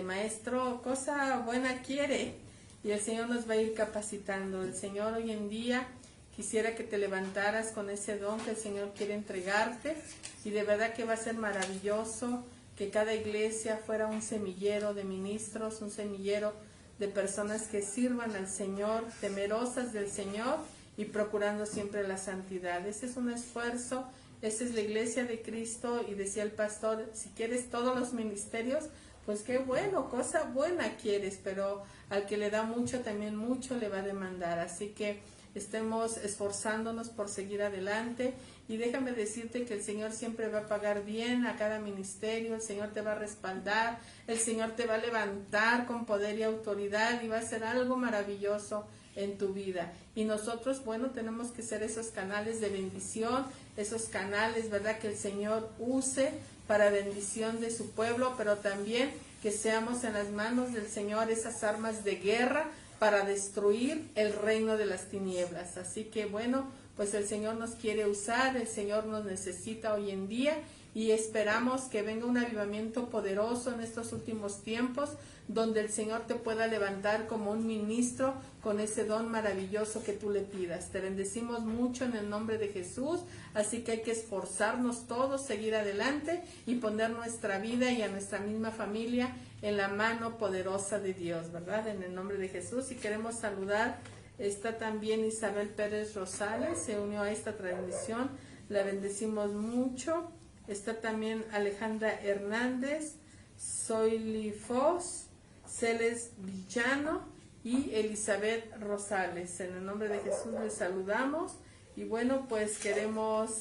maestro, cosa buena quiere, y el Señor nos va a ir capacitando. El Señor hoy en día quisiera que te levantaras con ese don que el Señor quiere entregarte, y de verdad que va a ser maravilloso que cada iglesia fuera un semillero de ministros, un semillero de personas que sirvan al Señor, temerosas del Señor y procurando siempre la santidad. Ese es un esfuerzo, esa es la iglesia de Cristo. Y decía el pastor, si quieres todos los ministerios, pues qué bueno, cosa buena quieres, pero al que le da mucho, también mucho le va a demandar. Así que estemos esforzándonos por seguir adelante, y déjame decirte que el Señor siempre va a pagar bien a cada ministerio. El Señor te va a respaldar, el Señor te va a levantar con poder y autoridad, y va a ser algo maravilloso en tu vida. Y nosotros, bueno, tenemos que ser esos canales de bendición, esos canales, ¿verdad?, que el Señor use para bendición de su pueblo, pero también que seamos en las manos del Señor esas armas de guerra para destruir el reino de las tinieblas. Así que, bueno, pues el Señor nos quiere usar, el Señor nos necesita hoy en día, y esperamos que venga un avivamiento poderoso en estos últimos tiempos, donde el Señor te pueda levantar como un ministro con ese don maravilloso que tú le pidas. Te bendecimos mucho en el nombre de Jesús, así que hay que esforzarnos todos, seguir adelante y poner nuestra vida y a nuestra misma familia en la mano poderosa de Dios, ¿verdad? En el nombre de Jesús. Y queremos saludar, está también Isabel Pérez Rosales, se unió a esta transmisión, la bendecimos mucho. Está también Alejandra Hernández, Zoili Foz, Celes Villano y Elizabeth Rosales. En el nombre de Jesús les saludamos, y bueno, pues queremos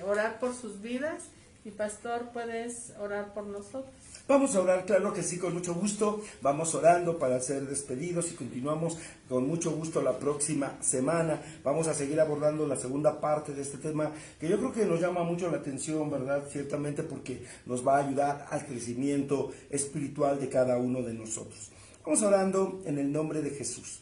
orar por sus vidas. Y pastor, ¿puedes orar por nosotros?
Vamos a orar, claro que sí, con mucho gusto. Vamos orando para ser despedidos y continuamos con mucho gusto la próxima semana. Vamos a seguir abordando la segunda parte de este tema, que yo creo que nos llama mucho la atención, ¿verdad? Ciertamente, porque nos va a ayudar al crecimiento espiritual de cada uno de nosotros. Vamos orando en el nombre de Jesús.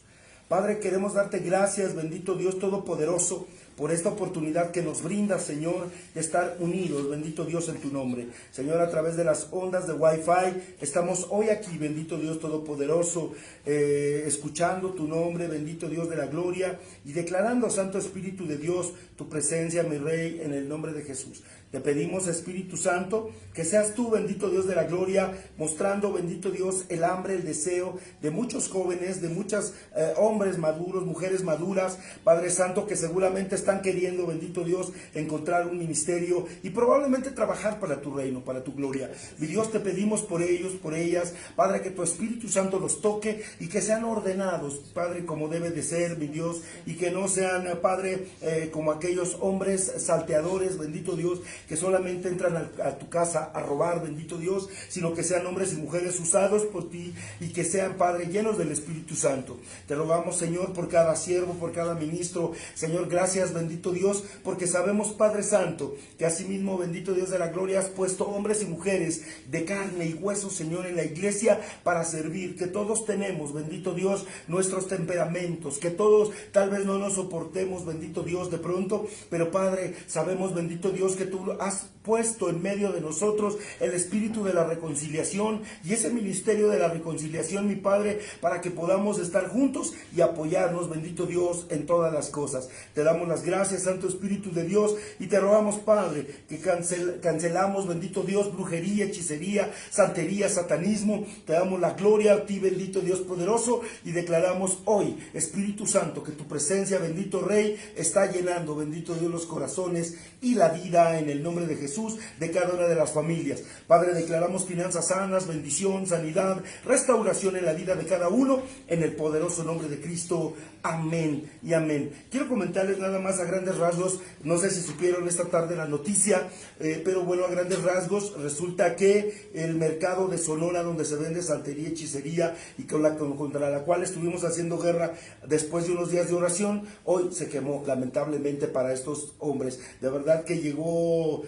Padre, queremos darte gracias, bendito Dios Todopoderoso, por esta oportunidad que nos brinda, Señor, de estar unidos, bendito Dios, en tu nombre. Señor, a través de las ondas de Wi-Fi, estamos hoy aquí, bendito Dios Todopoderoso, escuchando tu nombre, bendito Dios de la gloria, y declarando, Santo Espíritu de Dios, tu presencia, mi Rey, en el nombre de Jesús. Te pedimos, Espíritu Santo, que seas tú, bendito Dios de la gloria, mostrando, bendito Dios, el hambre, el deseo de muchos jóvenes, de muchos hombres maduros, mujeres maduras, Padre Santo, que seguramente están queriendo, bendito Dios, encontrar un ministerio y probablemente trabajar para tu reino, para tu gloria. Mi Dios, te pedimos por ellos, por ellas, Padre, que tu Espíritu Santo los toque y que sean ordenados, Padre, como debe de ser, mi Dios, y que no sean, Padre, como aquellos hombres salteadores, bendito Dios, que solamente entran a tu casa a robar, bendito Dios, sino que sean hombres y mujeres usados por ti y que sean, Padre, llenos del Espíritu Santo. Te rogamos, Señor, por cada siervo, por cada ministro. Señor, gracias, bendito Dios, porque sabemos, Padre Santo, que asimismo, bendito Dios de la gloria, has puesto hombres y mujeres de carne y hueso, Señor, en la iglesia para servir, que todos tenemos, bendito Dios, nuestros temperamentos, que todos tal vez no nos soportemos, bendito Dios, de pronto, pero Padre, sabemos, bendito Dios, que tú has puesto en medio de nosotros el espíritu de la reconciliación y ese ministerio de la reconciliación, mi Padre, para que podamos estar juntos y apoyarnos, bendito Dios, en todas las cosas. Te damos las gracias, Santo Espíritu de Dios, y te rogamos, Padre, que cancelamos, bendito Dios, brujería, hechicería, santería, satanismo. Te damos la gloria a ti, bendito Dios poderoso, y declaramos hoy, Espíritu Santo, que tu presencia, bendito Rey, está llenando, bendito Dios, los corazones y la vida en el nombre de Jesús, de cada una de las familias. Padre, declaramos finanzas sanas, bendición, sanidad, restauración en la vida de cada uno, en el poderoso nombre de Cristo. Amén y amén. Quiero comentarles nada más a grandes rasgos, no sé si supieron esta tarde la noticia, pero bueno, a grandes rasgos, resulta que el mercado de Sonora, donde se vende santería, hechicería, y contra la cual estuvimos haciendo guerra después de unos días de oración, hoy se quemó, lamentablemente, para estos hombres. De verdad que llegó,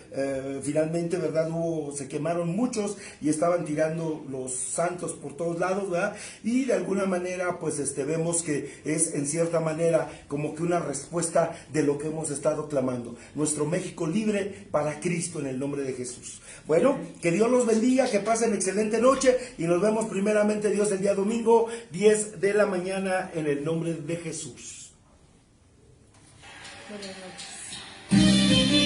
finalmente, ¿verdad? Se quemaron muchos y estaban tirando los santos por todos lados, ¿verdad? Y de alguna manera, pues vemos que es en cierta manera como que una respuesta de lo que hemos estado clamando. Nuestro México libre para Cristo, en el nombre de Jesús. Bueno, que Dios los bendiga, que pasen excelente noche y nos vemos primeramente Dios el día domingo, 10 de la mañana, en el nombre de Jesús.
Buenas noches.